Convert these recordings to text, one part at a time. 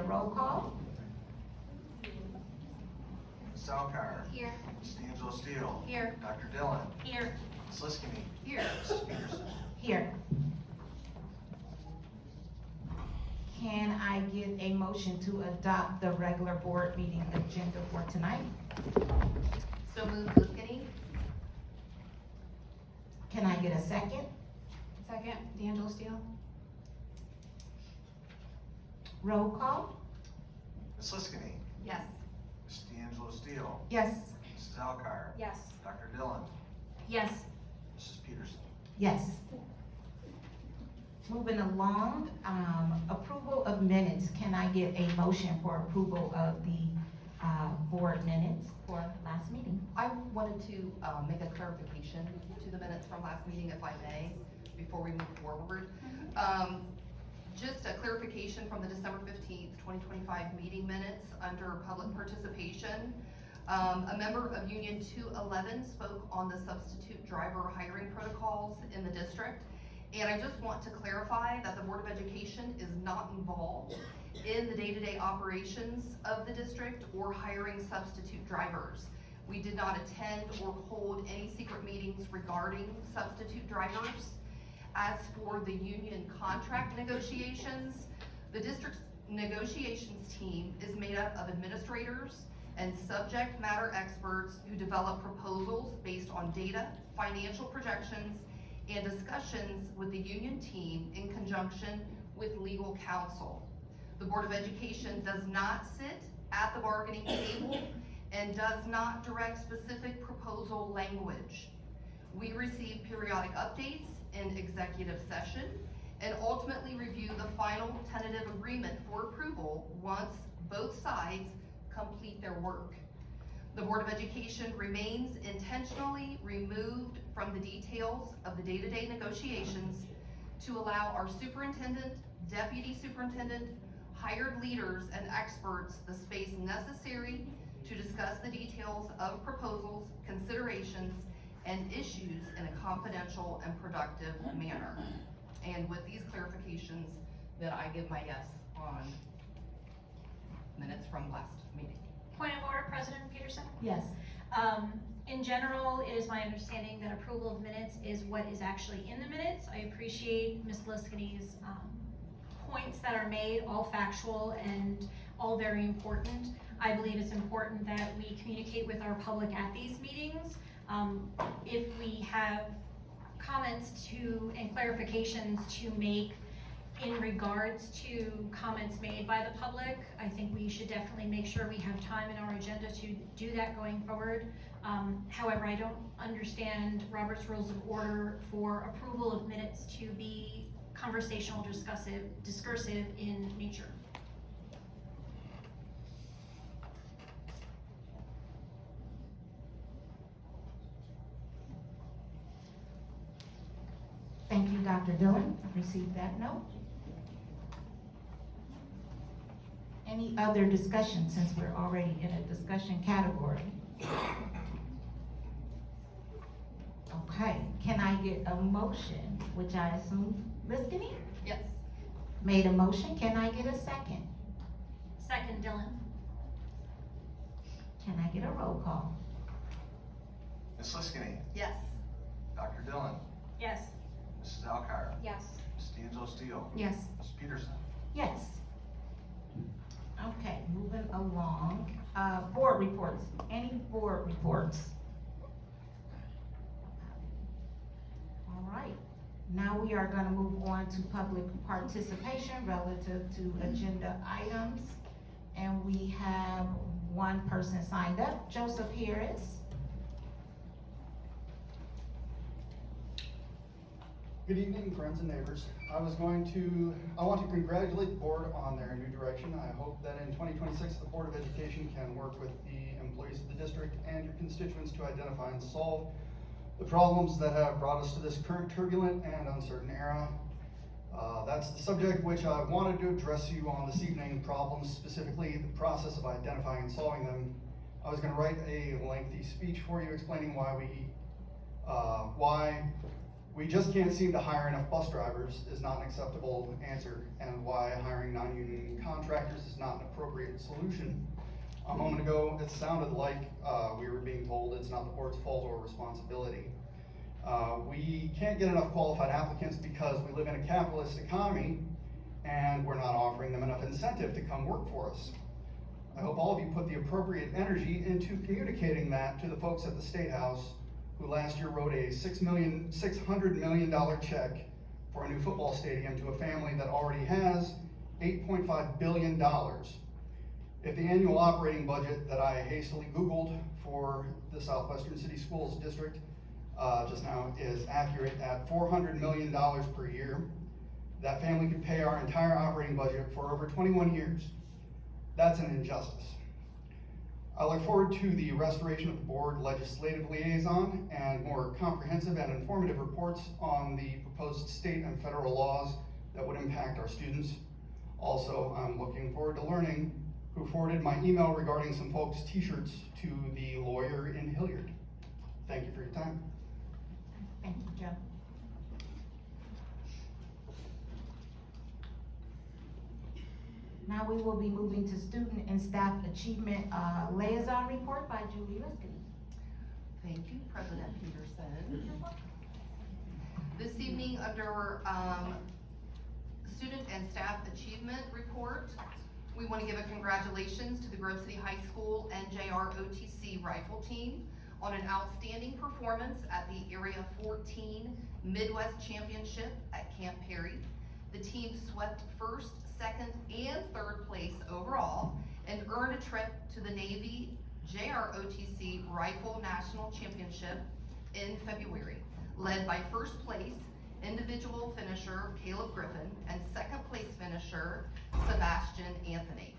a roll call? Ms. Salkar. Here. Ms. D'Angelo Steele. Here. Dr. Dillon. Here. Ms. Liskini. Here. Mrs. Peterson. Here. Can I get a motion to adopt the regular board meeting agenda for tonight? So moved, Liskini. Can I get a second? Second, D'Angelo Steele. Roll call? Ms. Liskini. Yes. Ms. D'Angelo Steele. Yes. Mrs. Salkar. Yes. Dr. Dillon. Yes. Mrs. Peterson. Yes. Moving along, approval of minutes. Can I get a motion for approval of the board minutes for last meeting? I wanted to make a clarification to the minutes from last meeting, if I may, before we move forward. Just a clarification from the December 15th, 2025 meeting minutes under public participation. A member of Union 211 spoke on the substitute driver hiring protocols in the district. And I just want to clarify that the Board of Education is not involved in the day-to-day operations of the district or hiring substitute drivers. We did not attend or hold any secret meetings regarding substitute drivers. As for the union contract negotiations, the district's negotiations team is made up of administrators and subject matter experts who develop proposals based on data, financial projections, and discussions with the union team in conjunction with legal counsel. The Board of Education does not sit at the bargaining table and does not direct specific proposal language. We receive periodic updates in executive session and ultimately review the final tentative agreement for approval once both sides complete their work. The Board of Education remains intentionally removed from the details of the day-to-day negotiations to allow our superintendent, deputy superintendent, hired leaders, and experts the space necessary to discuss the details of proposals, considerations, and issues in a confidential and productive manner. And with these clarifications, then I give my yes on minutes from last meeting. Point of order, President Peterson. Yes. In general, it is my understanding that approval of minutes is what is actually in the minutes. I appreciate Ms. Liskini's points that are made, all factual and all very important. I believe it's important that we communicate with our public at these meetings. If we have comments and clarifications to make in regards to comments made by the public, I think we should definitely make sure we have time in our agenda to do that going forward. However, I don't understand Robert's Rules of Order for approval of minutes to be conversational, discursive in nature. Thank you, Dr. Dillon. I received that note. Any other discussion, since we're already in a discussion category? Okay, can I get a motion, which I assume Liskini Yes. made a motion? Can I get a second? Second, Dillon. Can I get a roll call? Ms. Liskini. Yes. Dr. Dillon. Yes. Mrs. Salkar. Yes. Ms. D'Angelo Steele. Yes. Ms. Peterson. Yes. Okay, moving along. Board reports. Any board reports? All right. Now we are going to move on to public participation relative to agenda items. And we have one person signed up, Joseph Harris. Good evening, friends and neighbors. I want to congratulate the board on their new direction. I hope that in 2026, the Board of Education can work with the employees of the district and your constituents to identify and solve the problems that have brought us to this current turbulent and uncertain era. That's the subject which I wanted to address you on this evening, problems, specifically the process of identifying and solving them. I was going to write a lengthy speech for you explaining why We just can't seem to hire enough bus drivers is not an acceptable answer, and why hiring non-union contractors is not an appropriate solution. A moment ago, it sounded like we were being told it's not the board's fault or responsibility. We can't get enough qualified applicants because we live in a capitalist economy and we're not offering them enough incentive to come work for us. I hope all of you put the appropriate energy into communicating that to the folks at the State House who last year wrote a $600 million check for a new football stadium to a family that already has $8.5 billion. If the annual operating budget that I hastily Googled for the Southwestern City Schools District just now is accurate at $400 million per year, that family could pay our entire operating budget for over 21 years. That's an injustice. I look forward to the restoration of the board legislative liaison and more comprehensive and informative reports on the proposed state and federal laws that would impact our students. Also, I'm looking forward to learning who forwarded my email regarding some folks' t-shirts to the lawyer in Hilliard. Thank you for your time. Thank you, Joe. Now we will be moving to student and staff achievement liaison report by Julie Liskini. Thank you, President Peterson. This evening, under student and staff achievement report, we want to give a congratulations to the Grove City High School NJROTC rifle team on an outstanding performance at the Area 14 Midwest Championship at Camp Perry. The team swept first, second, and third place overall and earned a trip to the Navy JROTC Rifle National Championship in February, led by first place individual finisher Caleb Griffin and second place finisher Sebastian Anthony.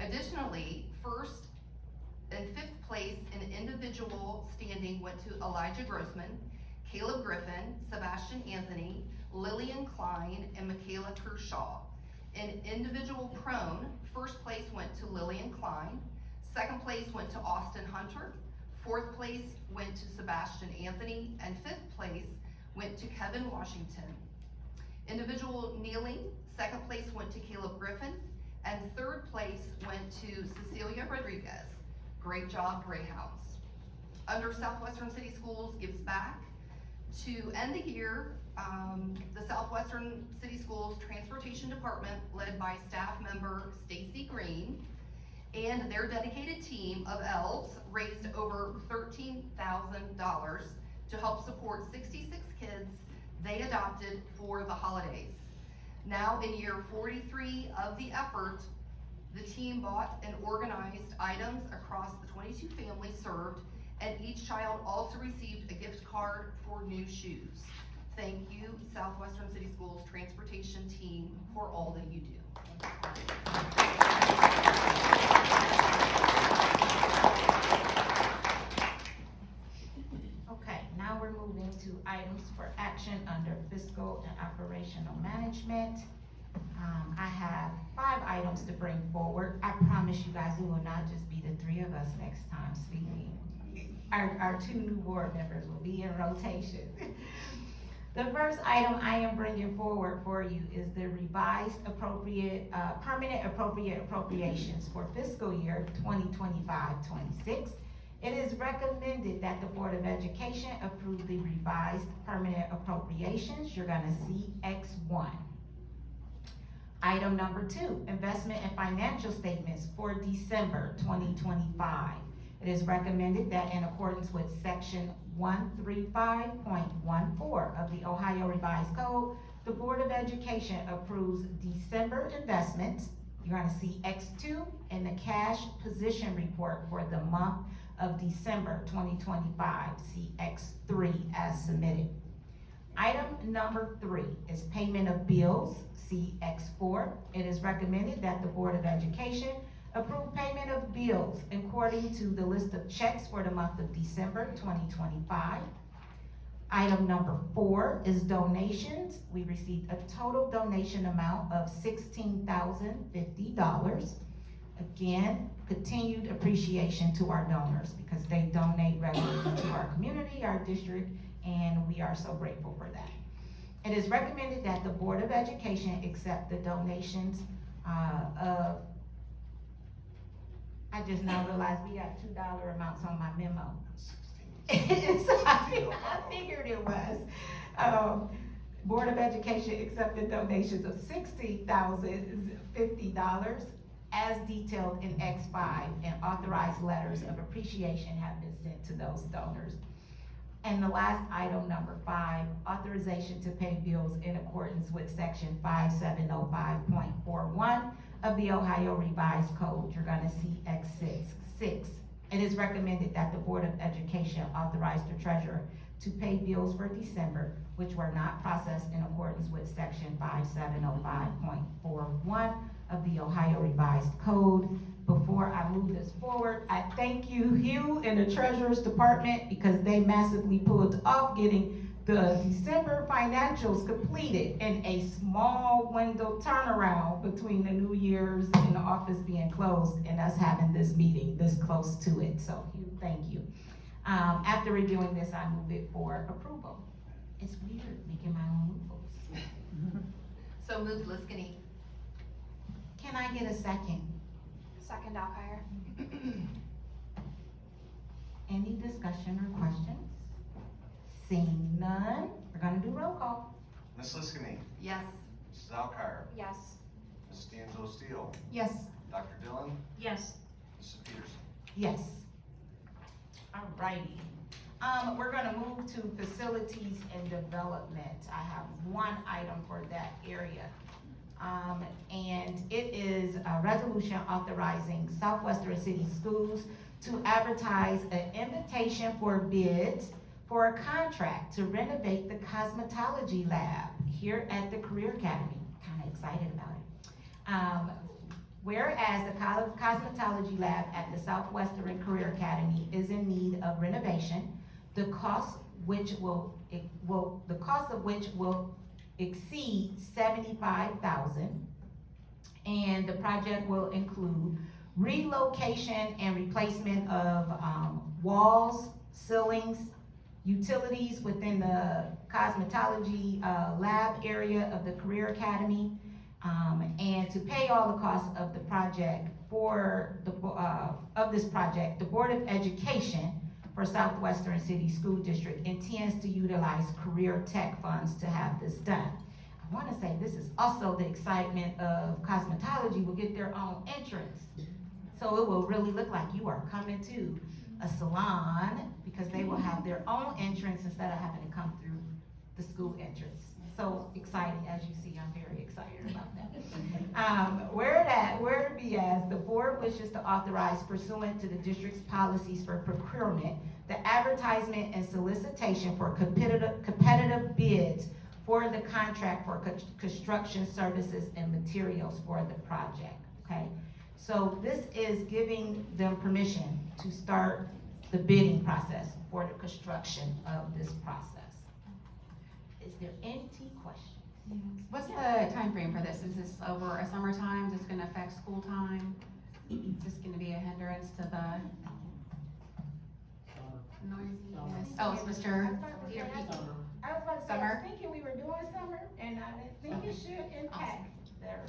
Additionally, first and fifth place in individual standing went to Elijah Grossman, Caleb Griffin, Sebastian Anthony, Lillian Klein, and Michaela Kershaw. In individual prone, first place went to Lillian Klein, second place went to Austin Hunter, fourth place went to Sebastian Anthony, and fifth place went to Kevin Washington. Individual kneeling, second place went to Caleb Griffin, and third place went to Cecilia Rodriguez. Great job, Greyhounds. Under Southwestern City Schools Gives Back, to end the year, the Southwestern City Schools Transportation Department, led by staff member Stacy Green, and their dedicated team of elves raised over $13,000 to help support 66 kids they adopted for the holidays. Now in year 43 of the effort, the team bought and organized items across the 22 families served, and each child also received a gift card for new shoes. Thank you, Southwestern City Schools Transportation team, for all that you do. Okay, now we're moving to items for action under fiscal and operational management. I have 5 items to bring forward. I promise you guys it will not just be the 3 of us next time speaking. Our 2 new board members will be in rotation. The first item I am bringing forward for you is the revised permanent appropriations for fiscal year 2025-26. It is recommended that the Board of Education approve the revised permanent appropriations. You're gonna see X1. Item number 2, investment and financial statements for December 2025. It is recommended that in accordance with section 135.14 of the Ohio Revised Code, the Board of Education approves December investments. You're gonna see X2 in the cash position report for the month of December 2025, see X3 as submitted. Item number 3 is payment of bills, see X4. It is recommended that the Board of Education approve payment of bills according to the list of checks for the month of December 2025. Item number 4 is donations. We received a total donation amount of $16,050. Again, continued appreciation to our donors because they donate regularly to our community, our district, and we are so grateful for that. It is recommended that the Board of Education accept the donations of, I just now realized we got $2 amounts on my memo. 16. So I figured it was. Board of Education accepted donations of $60,050 as detailed in X5, and authorized letters of appreciation have been sent to those donors. And the last item, number 5, authorization to pay bills in accordance with section 5705.41 of the Ohio Revised Code. You're gonna see X6. It is recommended that the Board of Education authorize the treasurer to pay bills for December which were not processed in accordance with section 5705.41 of the Ohio Revised Code. Before I move this forward, I thank you, Hugh, and the Treasurer's Department, because they massively pulled off getting the December financials completed in a small window turnaround between the New Year's and the office being closed and us having this meeting this close to it. So, Hugh, thank you. After reviewing this, I move it for approval. It's weird making my own rules. So moved, Liskini. Can I get a second? Second, Alkire. Any discussion or questions? Seeing none, we're gonna do roll call. Ms. Liskini, Yes. Mrs. Alkire, Yes. Ms. D'Angelo Steele, Yes. Dr. Dillon, Yes. Mrs. Peterson. Yes. Alrighty. We're gonna move to facilities and development. I have one item for that area. And it is a resolution authorizing Southwestern City Schools to advertise an invitation for bids for a contract to renovate the cosmetology lab here at the Career Academy. Kinda excited about it. Whereas the cosmetology lab at the Southwestern Career Academy is in need of renovation, the cost of which will exceed $75,000, and the project will include relocation and replacement of walls, ceilings, utilities within the cosmetology lab area of the Career Academy, and to pay all the costs of the project this project, the Board of Education for Southwestern City School District intends to utilize career tech funds to have this done. I wanna say this is also the excitement of cosmetology will get their own entrance. So it will really look like you are coming to a salon, because they will have their own entrance instead of having to come through the school entrance. So exciting, as you see, I'm very excited about that. Where it be as the board wishes to authorize pursuant to the district's policies for procurement, the advertisement and solicitation for competitive bids for the contract for construction services and materials for the project, okay? So this is giving them permission to start the bidding process for the construction of this process. Is there any questions? What's the time frame for this? Is this over a summertime? Is this gonna affect school time? Is this gonna be a hindrance to the noisiness? Oh, it's Mr. I was about to say, I was about to say, I Summer? was thinking we were doing summer, and I didn't think it should impact them.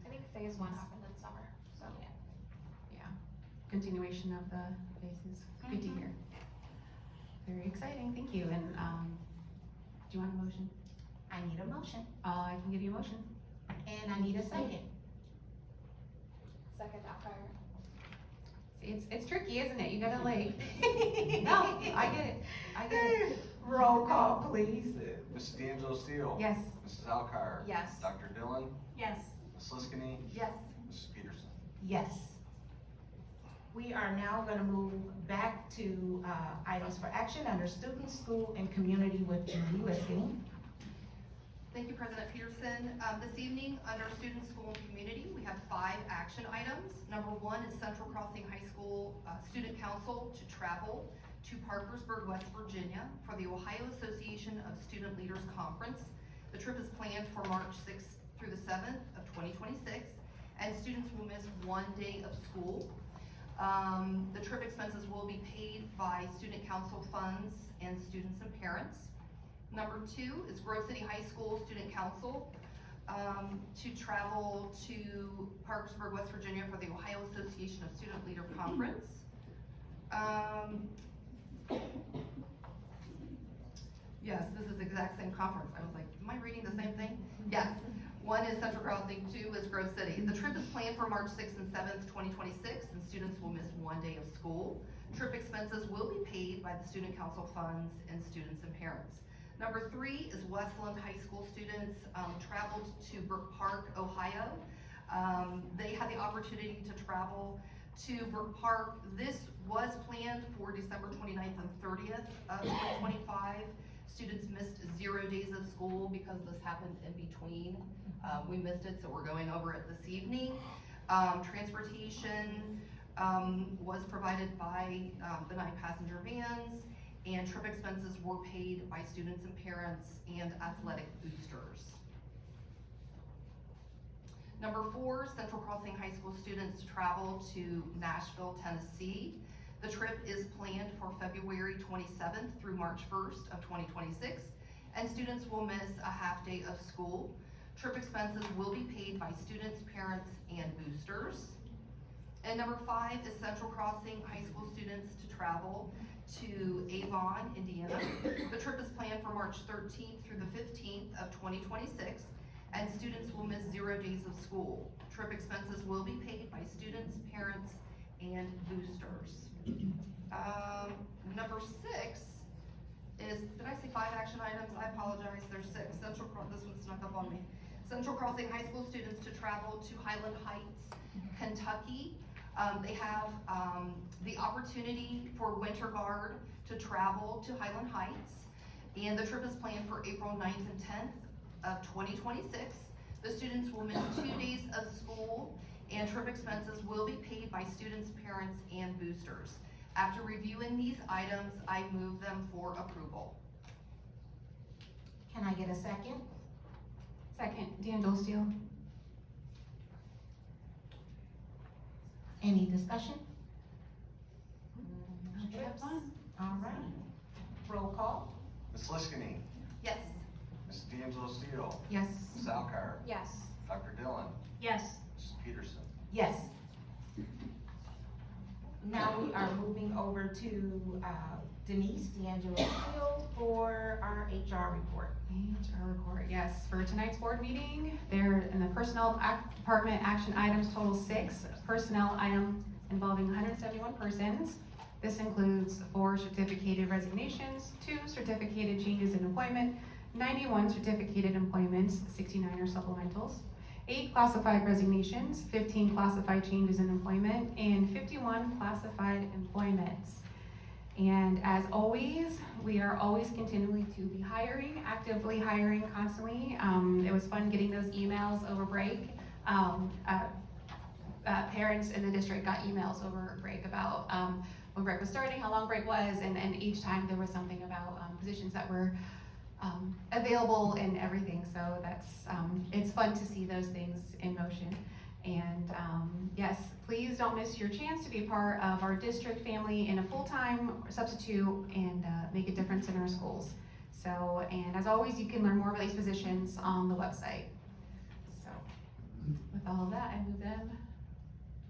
I think phase 1 happened in summer, so. Yeah, continuation of the phases. Good to hear. Very exciting, thank you. And, do you want a motion? I need a motion, I can give you a motion. and I need a second. Second, Alkire. See, it's tricky, isn't it? You gotta like, no, I get it. Roll call, please. Mrs. D'Angelo Steele. Yes. Mrs. Alkire. Yes. Dr. Dillon, Yes. Ms. Liskini, Yes. Mrs. Peterson. Yes. We are now gonna move back to, items for action under student, school, and community with Julie Liskini. Thank you, President Peterson. This evening, under Student, School, and Community, we have 5 action items. Number 1 is Central Crossing High School Student Council to travel to Parkersburg, West Virginia for the Ohio Association of Student Leaders Conference. The trip is planned for March 6th through the 7th of 2026, and students will miss 1 day of school. The trip expenses will be paid by student council funds and students and parents. Number 2 is Grove City High School Student Council to travel to Parkersburg, West Virginia for the Ohio Association of Student Leader Conference. Yes, this is the exact same conference. I was like, am I reading the same thing? Yes. 1 is Central Crossing, 2 is Grove City. The trip is planned for March 6th and 7th, 2026, and students will miss 1 day of school. Trip expenses will be paid by the student council funds and students and parents. Number 3 is Westland High School students traveled to Brook Park, Ohio. They had the opportunity to travel to Brook Park. This was planned for December 29th and 30th of 2025. Students missed 0 days of school because this happened in between. We missed it, so we're going over it this evening. Transportation was provided by the 9 passenger vans, and trip expenses were paid by students and parents and athletic boosters. Number 4, Central Crossing High School students travel to Nashville, Tennessee. The trip is planned for February 27th through March 1st of 2026, and students will miss a half day of school. Trip expenses will be paid by students, parents, and boosters. And number 5 is Central Crossing High School students to travel to Avon, Indiana. The trip is planned for March 13th through the 15th of 2026, and students will miss 0 days of school. Trip expenses will be paid by students, parents, and boosters. Number 6 is, did I say 5 action items? I apologize, there's 6. This one snuck up on me. Central Crossing High School students to travel to Highland Heights, Kentucky. They have the opportunity for Winter Guard to travel to Highland Heights, and the trip is planned for April 9th and 10th of 2026. The students will miss 2 days of school, and trip expenses will be paid by students, parents, and boosters. After reviewing these items, I move them for approval. Can I get a second? Second, D'Angelo Steele. Any discussion? Have fun. All right. Roll call? Ms. Liskini, Yes. Ms. D'Angelo Steele, Yes. Ms. Alcar, Yes. Dr. Dillon, Yes. Mrs. Peterson. Yes. Now we are moving over to Denise D'Angelo Steele for our HR report. HR report, yes. For tonight's board meeting, there in the Personnel Department action items total 6. Personnel item involving 171 persons. This includes 4 certificated resignations, 2 certificated changes in employment, 91 certificated employments, 69 are supplementals, 8 classified resignations, 15 classified changes in employment, and 51 classified employments. And as always, we are always continuing to be hiring, actively hiring constantly. It was fun getting those emails over break. Parents in the district got emails over break about when break was starting, how long break was, and each time there was something about positions that were available and everything. So that's it's fun to see those things in motion. And yes, please don't miss your chance to be part of our district family in a full-time substitute and make a difference in our schools. So, and as always, you can learn more about these positions on the website. So, with all of that, I move them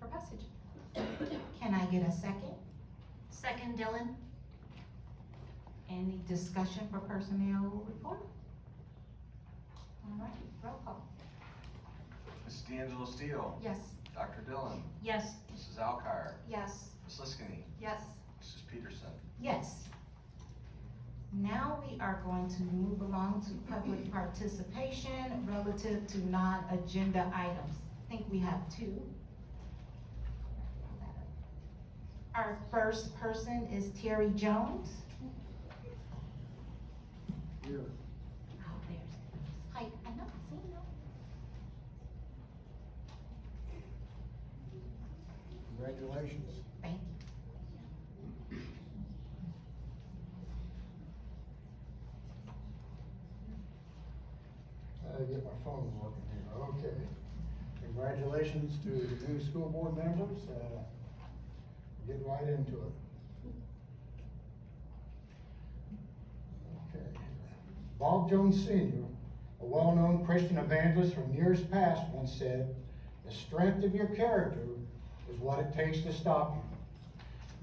for passage. Can I get a second? Second, Dillon. Any discussion for personnel report? All right, roll call. Ms. D'Angelo Steele, Yes. Dr. Dillon, Yes. Mrs. Alcar, Yes. Ms. Liskini, Yes. Mrs. Peterson. Yes. Now we are going to move along to public participation relative to non-agenda items. I think we have 2. Our first person is Terry Jones. Here. Oh, there's, I know, see, no. Congratulations. Thank you. Get my phone working here, okay. Congratulations to the new school board members. Get right into it. Okay. Bob Jones Sr., a well-known Christian evangelist from years past, once said, "The strength of your character is what it takes to stop you."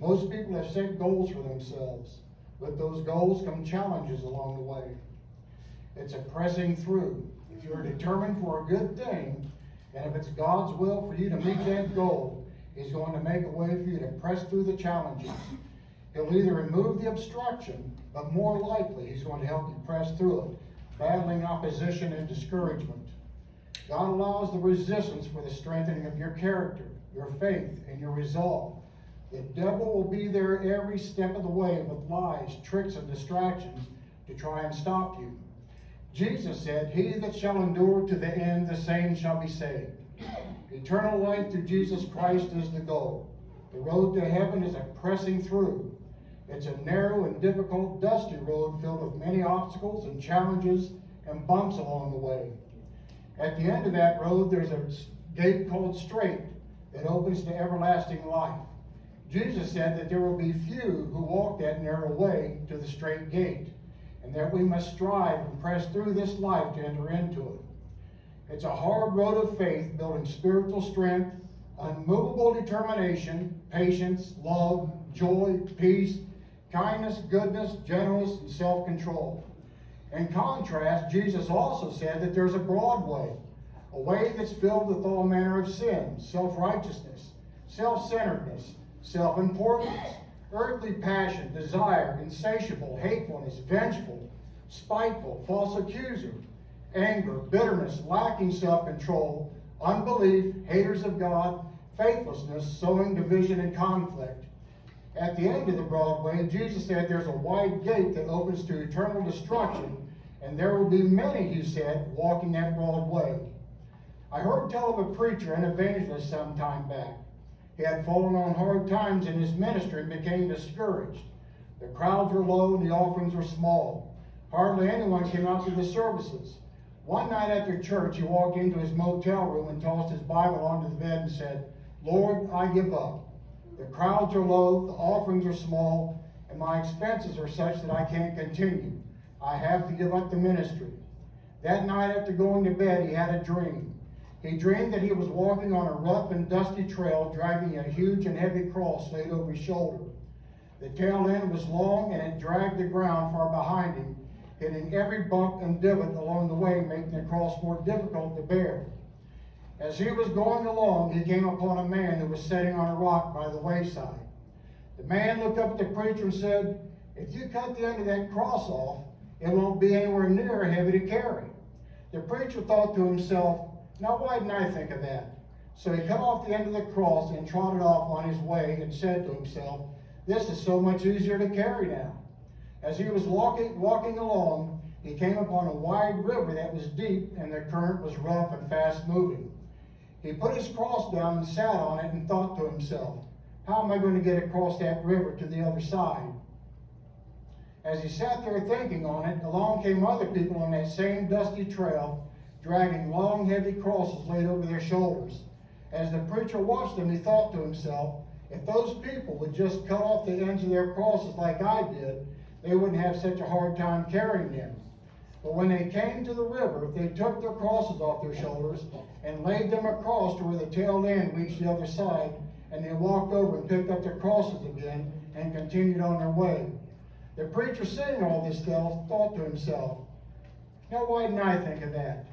Most people have set goals for themselves. With those goals come challenges along the way. It's a pressing through. If you're determined for a good thing, and if it's God's will for you to meet that goal, He's going to make a way for you to press through the challenges. He'll either remove the obstruction, but more likely He's going to help you press through it, battling opposition and discouragement. God allows the resistance for the strengthening of your character, your faith, and your resolve. The devil will be there every step of the way with lies, tricks, and distractions to try and stop you. Jesus said, "He that shall endure to the end, the same shall be saved." Eternal life through Jesus Christ is the goal. The road to heaven is a pressing through. It's a narrow and difficult, dusty road filled with many obstacles and challenges and bumps along the way. At the end of that road, there's a gate called straight that opens to everlasting life. Jesus said that there will be few who walk that narrow way to the straight gate, and that we must strive and press through this life to enter into it. It's a hard road of faith, building spiritual strength, unmovable determination, patience, love, joy, peace, kindness, goodness, gentleness, and self-control. In contrast, Jesus also said that there's a broad way, a way that's filled with all manner of sin, self-righteousness, self-centeredness, self-importance, earthly passion, desire, insatiable, hatefulness, vengeful, spiteful, false accuser, anger, bitterness, lacking self-control, unbelief, haters of God, faithlessness, sowing division and conflict. At the end of the broad way, Jesus said there's a wide gate that opens to eternal destruction, and there will be many, He said, walking that broad way. I heard tell of a preacher and evangelist some time back. He had fallen on hard times in his ministry and became discouraged. The crowds were low and the offerings were small. Hardly anyone came out to the services. One night after church, he walked into his motel room and tossed his Bible onto the bed and said, "Lord, I give up. The crowds are low, the offerings are small, and my expenses are such that I can't continue. I have to give up the ministry." That night after going to bed, he had a dream. He dreamed that he was walking on a rough and dusty trail, dragging a huge and heavy cross laid over his shoulder. The tail end was long and it dragged the ground far behind him, hitting every bump and divot along the way, making the cross more difficult to bear. As he was going along, he came upon a man who was sitting on a rock by the wayside. The man looked up at the preacher and said, "If you cut the end of that cross off, it won't be anywhere near heavy to carry." The preacher thought to himself, "Now why didn't I think of that?" So he cut off the end of the cross and trotted off on his way and said to himself, "This is so much easier to carry now." As he was walking along, he came upon a wide river that was deep and the current was rough and fast moving. He put his cross down and sat on it and thought to himself, "How am I going to get across that river to the other side?" As he sat there thinking on it, along came other people on that same dusty trail, dragging long, heavy crosses laid over their shoulders. As the preacher watched them, he thought to himself, if those people would just cut off the ends of their crosses like I did, they wouldn't have such a hard time carrying them. But when they came to the river, they took their crosses off their shoulders and laid them across to where the tail end reached the other side, and they walked over and picked up their crosses again and continued on their way. The preacher, seeing all this stuff, thought to himself, "Now why didn't I think of that?"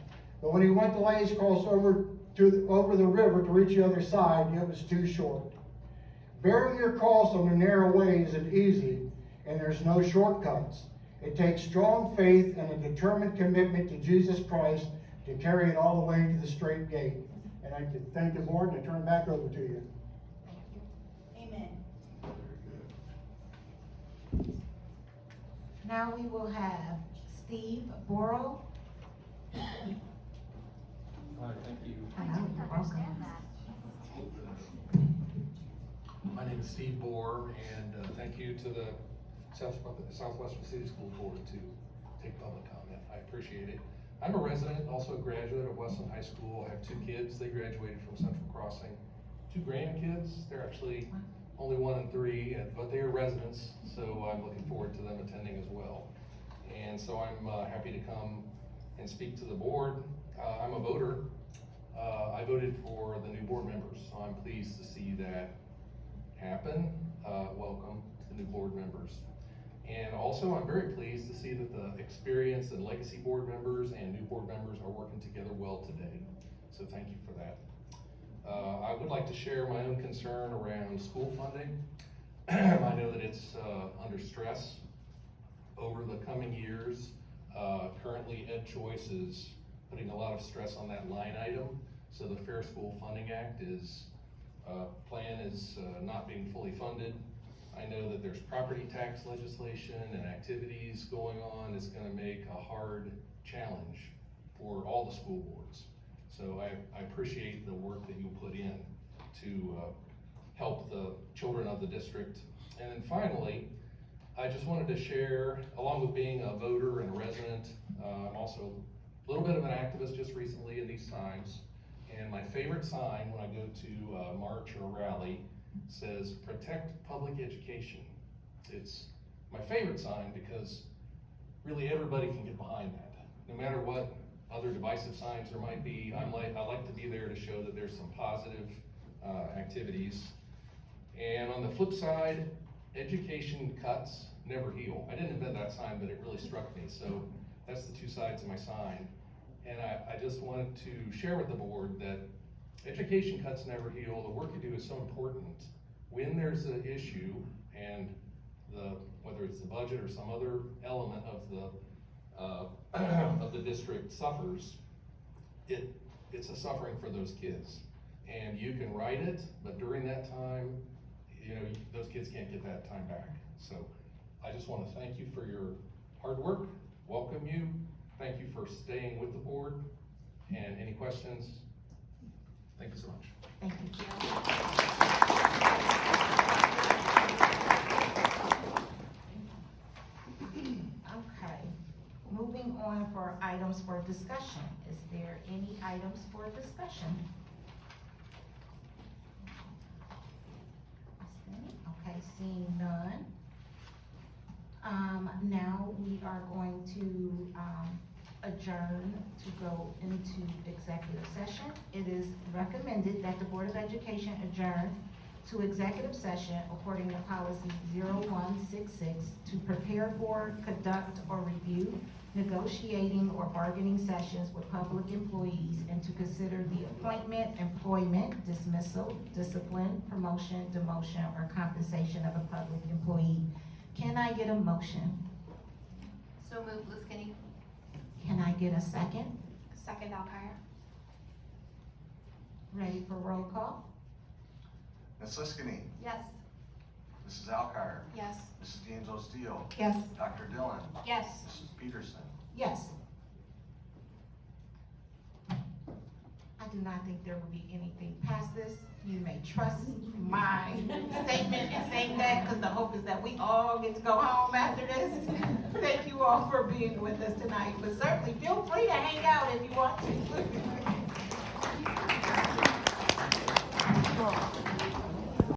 But when he went to lay his cross over the river to reach the other side, it was too short. Bearing your cross on the narrow way isn't easy, and there's no shortcuts. It takes strong faith and a determined commitment to Jesus Christ to carry it all the way to the straight gate. And I could thank the Lord and I turn it back over to you. Amen. Now we will have Steve Borrow. Hi, thank you. Hello, you're welcome. My name is Steve Bohr, and thank you to the Southwestern City School Board to take public comment. I appreciate it. I'm a resident, also a graduate of Westland High School. I have two kids. They graduated from Central Crossing. Two grandkids. They're actually only 1 in 3, but they are residents, so I'm looking forward to them attending as well. And so I'm happy to come and speak to the board. I'm a voter. I voted for the new board members, so I'm pleased to see that happen. Welcome to the new board members. And also, I'm very pleased to see that the experienced and legacy board members and new board members are working together well today. So thank you for that. I would like to share my own concern around school funding. I know that it's under stress over the coming years. Currently, Ed Choice is putting a lot of stress on that line item. So the Fair School Funding Act plan is not being fully funded. I know that there's property tax legislation and activities going on. It's gonna make a hard challenge for all the school boards. So I appreciate the work that you put in to help the children of the district. And then finally, I just wanted to share, along with being a voter and a resident, I'm also a little bit of an activist just recently in these times. And my favorite sign when I go to a march or a rally says, "Protect public education." It's my favorite sign because really everybody can get behind that. No matter what other divisive signs there might be, I like to be there to show that there's some positive activities. And on the flip side, education cuts never heal. I didn't invent that sign, but it really struck me. So that's the two sides of my sign. And I just wanted to share with the board that education cuts never heal. The work you do is so important. When there's an issue and whether it's the budget or some other element of the district suffers, it's a suffering for those kids. And you can write it, but during that time, those kids can't get that time back. So I just want to thank you for your hard work, welcome you, thank you for staying with the board, and any questions? Thank you so much. Thank you. Okay, moving on for items for discussion. Is there any items for discussion? Okay, seeing none. Now we are going to adjourn to go into executive session. It is recommended that the Board of Education adjourn to executive session according to policy 0166 to prepare for, conduct, or review negotiating or bargaining sessions with public employees and to consider the appointment, employment, dismissal, discipline, promotion, demotion, or compensation of a public employee. Can I get a motion? So moved, Liskini. Can I get a second? Second, Alkire. Ready for roll call? Ms. Liskini, Yes. Mrs. Alkire, Yes. Mrs. D'Angelo Steele, Yes. Dr. Dillon, Yes. Mrs. Peterson. Yes. I do not think there will be anything past this. You may trust my statement in saying that, because the hope is that we all get to go home after this. Thank you all for being with us tonight, but certainly feel free to hang out if you want to.